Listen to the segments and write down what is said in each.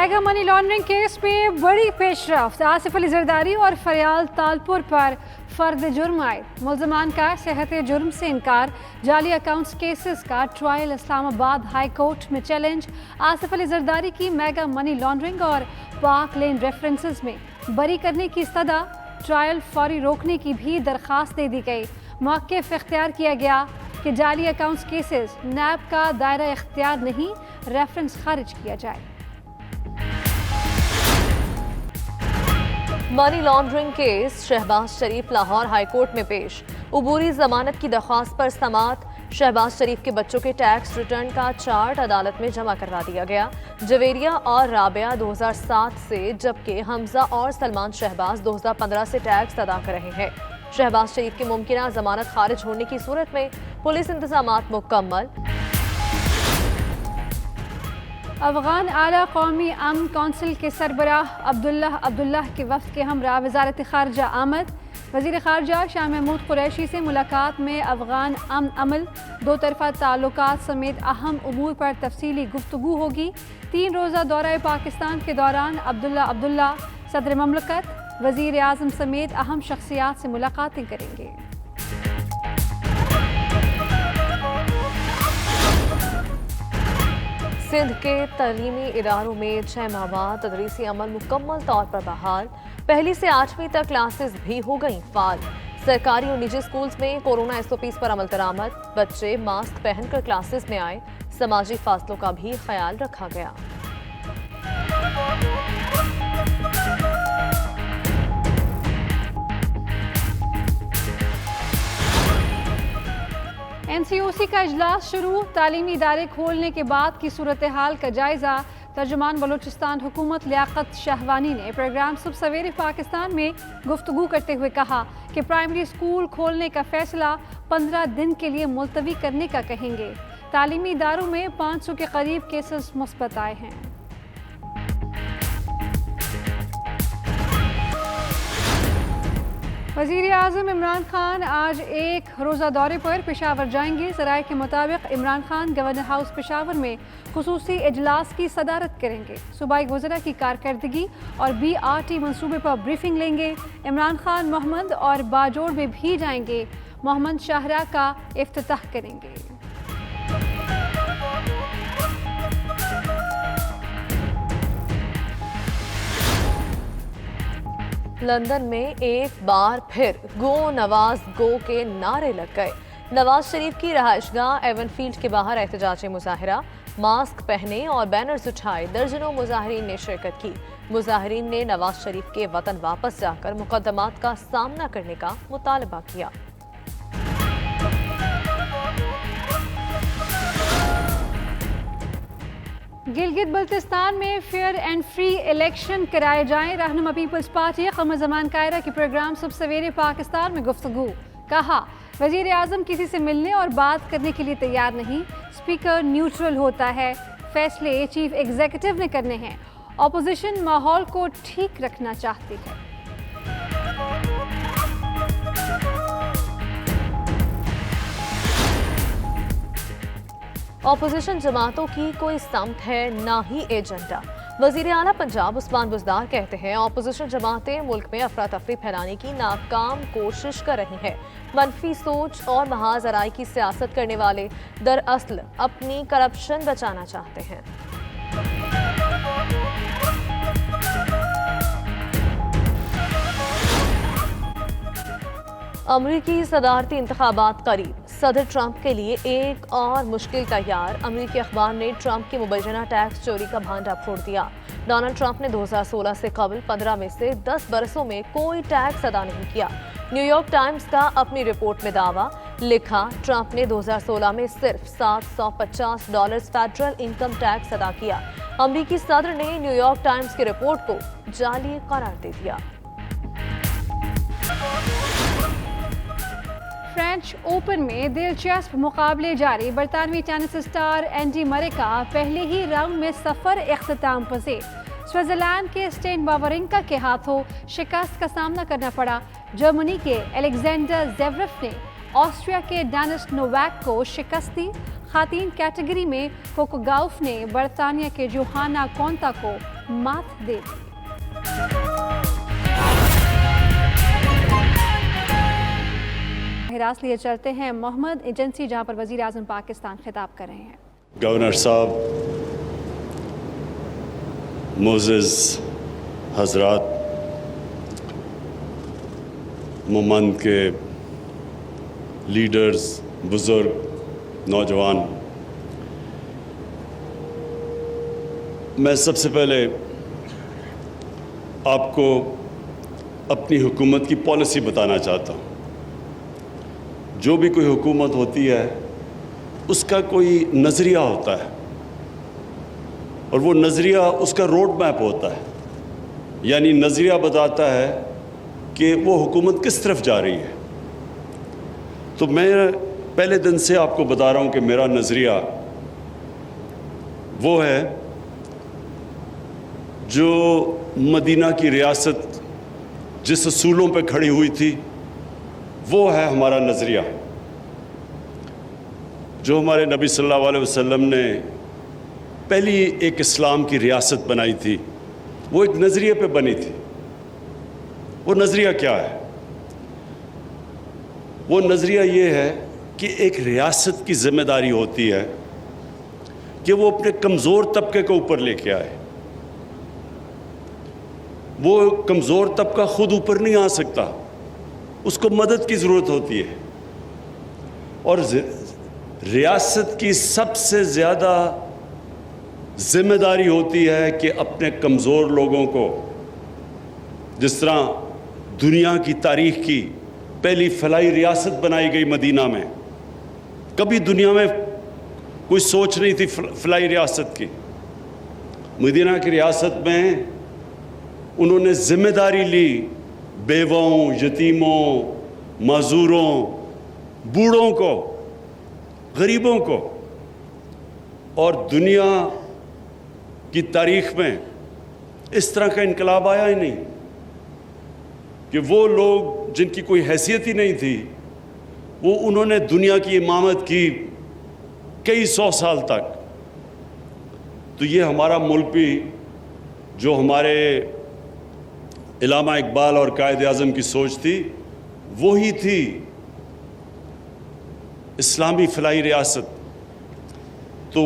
Mega money laundering case में बड़ी पेशरफ्त। आसिफ अली जरदारी और फरियाल तालपुर पर फर्द जुर्म आए। मुल्ज़मान का सेहत जुर्म से इनकार। जाली अकाउंट्स केसेस का ट्रायल इस्लामाबाद हाई कोर्ट में चैलेंज। आसिफ अली जरदारी की मेगा मनी लॉन्ड्रिंग और पाक लेन रेफरेंसेस में बरी करने की सदा, ट्रायल फौरी रोकने की भी दरख्वास्त दे दी गई। मौक़िफ़ इख्तियार किया गया कि जाली अकाउंट्स केसेस नैब का दायरा इख्तियार नहीं, रेफरेंस खारिज किया जाए। मनी लॉन्ड्रिंग केस शहबाज शरीफ लाहौर हाई कोर्ट में पेश। उबूरी जमानत की दरख्वास्त पर समाअत। शहबाज शरीफ के बच्चों के टैक्स रिटर्न का चार्ट अदालत में जमा करवा दिया गया। जवेरिया और राबिया 2007 से, जबकि हमजा और सलमान शहबाज 2015 से टैक्स अदा कर रहे हैं। शहबाज शरीफ की मुमकिना जमानत खारिज होने की सूरत में पुलिस इंतजामात मुकम्मल। अफगान आला कौमी अमन कौंसिल के सरबराह अब्दुल्ला के वफ़द के हमरा वज़ारत ख़ारजा आमद। वज़ीर ख़ारजा शाह महमूद कुरैशी से मुलाकात में अफगान अमन अमल, दो तरफ़ा ताल्लुकात समेत अहम उमूर पर तफसीली गुफ्तगू होगी। 3 रोज़ा दौरा पाकिस्तान के दौरान अब्दुल्ला सदर ममलकत, वज़ीर आज़म समेत अहम शख्सियात से मुलाकातें करेंगे। सिंध के तलीमी इदारों में 6 माह बाद तदरीसी अमल मुकम्मल तौर पर बहाल। पहली से 8वीं तक क्लासेस भी हो गई फाल। सरकारी और निजी स्कूल्स में कोरोना SOPs पर अमल दरामद। बच्चे मास्क पहनकर क्लासेस में आए। समाजी फासलों का भी ख्याल रखा गया। NCOC का इजलास शुरू। तालीमी इदारे खोलने के बाद की सूरत हाल का जायजा। तर्जुमान बलूचिस्तान हुकूमत लियाकत शाहवानी ने प्रोग्राम सुबह सवेरे पाकिस्तान में गुफ्तगू करते हुए कहा कि प्राइमरी स्कूल खोलने का फैसला 15 दिन के लिए मुलतवी करने का कहेंगे। तालीमी इदारों में 500 के करीब केसेस मुस्बत आए हैं। वज़ीर आज़म इमरान खान आज एक रोज़ा दौरे पर पेशावर जाएंगे। ज़राए के मुताबिक इमरान खान गवर्नर हाउस पेशावर में खुसूसी इजलास की सदारत करेंगे। सूबाई वज़रा की कारकर्दगी और BRT मंसूबे पर ब्रीफिंग लेंगे। इमरान खान मोहम्मद और बाजोड़ में भी जाएंगे। मोहम्मद शाहरा का इफ्तिताह करेंगे। लंदन में एक बार फिर गो नवाज गो के नारे लग गए। नवाज शरीफ की रहायशगाह एवनफील्ड के बाहर एहतजाजी मुजाहिरा। मास्क पहने और बैनर्स उठाए दर्जनों मुजाहिरीन ने शिरकत की। मुजाहिरीन ने नवाज शरीफ के वतन वापस जाकर मुकदमात का सामना करने का मुतालबा किया। गिलगित बल्तिस्तान में फेयर एंड फ्री इलेक्शन कराए जाएं। रहनुमा पीपल्स पार्टी क़मर ज़मान कायरा के प्रोग्राम सुबह सवेरे पाकिस्तान में गुफ्तगू। कहा, वज़ीर आज़म किसी से मिलने और बात करने के लिए तैयार नहीं। स्पीकर न्यूट्रल होता है, फैसले चीफ एग्जीक्यूटिव ने करने हैं। अपोजिशन माहौल को ठीक रखना चाहती है। अपोजिशन जमातों की कोई समत है ना ही एजेंडा। वज़ीर आला पंजाब उस्मान बुज़दार कहते हैं अपोजिशन जमातें मुल्क में अफरा तफरी फैलाने की नाकाम कोशिश कर रही हैं। मनफी सोच और महाज आराई की सियासत करने वाले दरअसल अपनी करप्शन बचाना चाहते हैं। अमरीकी सदारती इंतखाबात करीब। सदर ट्रंप के लिए एक और मुश्किल तैयार। अमरीकी अखबार ने ट्रंप की मुबैना टैक्स चोरी का भांडा फोड़ दिया। डोनाल्ड ट्रंप ने 2016 से कबल 15 में से 10 बरसों में कोई टैक्स अदा नहीं किया। न्यूयॉर्क टाइम्स का अपनी रिपोर्ट में दावा लिखा, ट्रंप ने 2016 में सिर्फ $750 फेडरल इनकम टैक्स अदा किया। अमरीकी सदर ने न्यूयॉर्क टाइम्स की रिपोर्ट को जाली करार दे दिया। फ्रेंच ओपन में दिलचस्प मुकाबले जारी। बरतानवी टेनिस स्टार एंडी मरे का पहले ही राउंड में सफर इख्तिताम पजीर। स्विट्जरलैंड के स्टेन वावरिंका के हाथों शिकस्त का सामना करना पड़ा। जर्मनी के एलेक्जेंडर ज़ेवरेव ने ऑस्ट्रिया के डेनिस नोवाक को शिकस्त दी। खातीन कैटेगरी में कोको गाउफ ने बरतानिया के जोहाना कोंटा को मात दे दी। हिरासत लिए चलते हैं मोहम्मद एजेंसी, जहां पर वजीर आजम पाकिस्तान खिताब कर रहे हैं। गवर्नर साहब, मोज़ेज़ हजरात, ममंद के लीडर्स, बुज़ुर्ग, नौजवान, मैं सबसे पहले आपको अपनी हुकूमत की पॉलिसी बताना चाहता हूँ। जो भी कोई हुकूमत होती है उसका कोई नज़रिया होता है और वो नज़रिया उसका रोड मैप होता है, यानी नज़रिया बताता है कि वो हुकूमत किस तरफ जा रही है। तो मैं पहले दिन से आपको बता रहा हूँ कि मेरा नज़रिया वो है जो मदीना की रियासत जिस असूलों पे खड़ी हुई थी, वो है हमारा नज़रिया। जो हमारे नबी सल्लल्लाहु अलैहि वसल्लम ने पहली एक इस्लाम की रियासत बनाई थी, वो एक नज़रिए पे बनी थी। वो नज़रिया क्या है? वो नज़रिया ये है कि एक रियासत की ज़िम्मेदारी होती है कि वो अपने कमज़ोर तबके को ऊपर लेके आए। वो कमज़ोर तबका खुद ऊपर नहीं आ सकता, उसको मदद की ज़रूरत होती है। और रियासत की सबसे ज़्यादा ज़िम्मेदारी होती है कि अपने कमज़ोर लोगों को, जिस तरह दुनिया की तारीख़ की पहली फलाई रियासत बनाई गई मदीना में, कभी दुनिया में कोई सोच नहीं थी फलाई रियासत की। मदीना की रियासत में उन्होंने ज़िम्मेदारी ली बेवों, यतीमों, माजूरों, बूढ़ों को, गरीबों को। और दुनिया की तारीख़ में इस तरह का इनकलाब आया ही नहीं कि वो लोग जिनकी कोई हैसियत ही नहीं थी, वो उन्होंने दुनिया की इमामत की कई सौ साल तक। तो ये हमारा मुल्क भी, जो हमारे इलामा इकबाल और कायद आज़म की सोच थी, वही थी इस्लामी फलाई रियासत। तो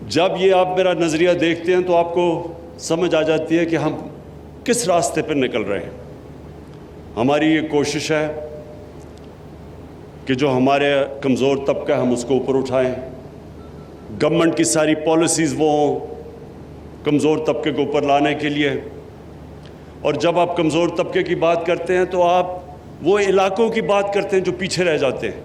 जब ये आप मेरा नज़रिया देखते हैं तो आपको समझ आ जाती है कि हम किस रास्ते पर निकल रहे हैं। हमारी ये कोशिश है कि जो हमारे कमज़ोर तबका है हम उसको ऊपर उठाएं। गवर्नमेंट की सारी पॉलिसीज़ वो हों कमज़ोर तबके को ऊपर लाने के लिए। और जब आप कमज़ोर तबके की बात करते हैं तो आप वो इलाकों की बात करते हैं जो पीछे रह जाते हैं।